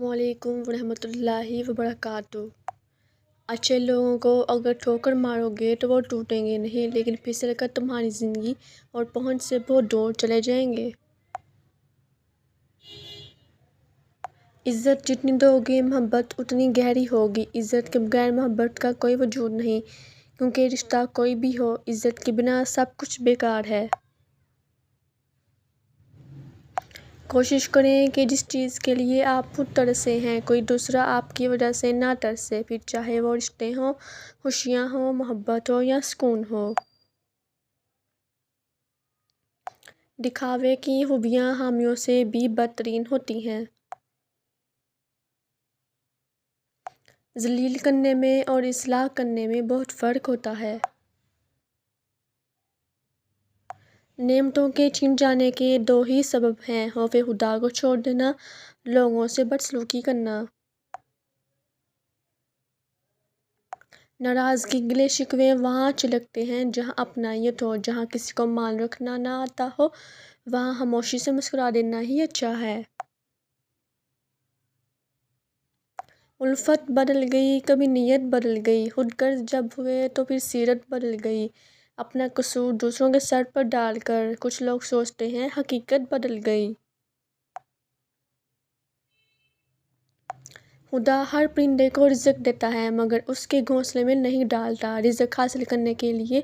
السلام علیکم ورحمۃ اللہ وبرکاتہ۔ اچھے لوگوں کو اگر ٹھوکر مارو گے تو وہ ٹوٹیں گے نہیں، لیکن پھسل کر تمہاری زندگی اور پہنچ سے بہت دور چلے جائیں گے۔ عزت جتنی دو گے محبت اتنی گہری ہوگی۔ عزت کے بغیر محبت کا کوئی وجود نہیں، کیونکہ رشتہ کوئی بھی ہو، عزت کے بنا سب کچھ بیکار ہے۔ کوشش کریں کہ جس چیز کے لیے آپ خود ترسے ہیں کوئی دوسرا آپ کی وجہ سے نہ ترسے، پھر چاہے وہ رشتے ہوں، خوشیاں ہوں، محبت ہو یا سکون ہو۔ دکھاوے کی خوبیاں حامیوں سے بھی بدترین ہوتی ہیں۔ ذلیل کرنے میں اور اصلاح کرنے میں بہت فرق ہوتا ہے۔ نعمتوں کے چھن جانے کے دو ہی سبب ہیں: خوف خدا کو چھوڑ دینا، لوگوں سے بدسلوکی کرنا۔ ناراضگی گلے شکوے وہاں چھلکتے ہیں جہاں اپنائیت ہو، جہاں کسی کو مان رکھنا نہ آتا ہو، وہاں خاموشی سے مسکرا دینا ہی اچھا ہے۔ الفت بدل گئی، کبھی نیت بدل گئی، خود غرض جب ہوئے تو پھر سیرت بدل گئی۔ اپنا قصور دوسروں کے سر پر ڈال کر کچھ لوگ سوچتے ہیں حقیقت بدل گئی۔ خدا ہر پرندے کو رزق دیتا ہے مگر اس کے گھونسلے میں نہیں ڈالتا۔ رزق حاصل کرنے کے لیے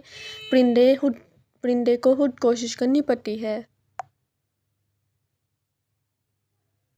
پرندے کو خود کوشش کرنی پڑتی ہے۔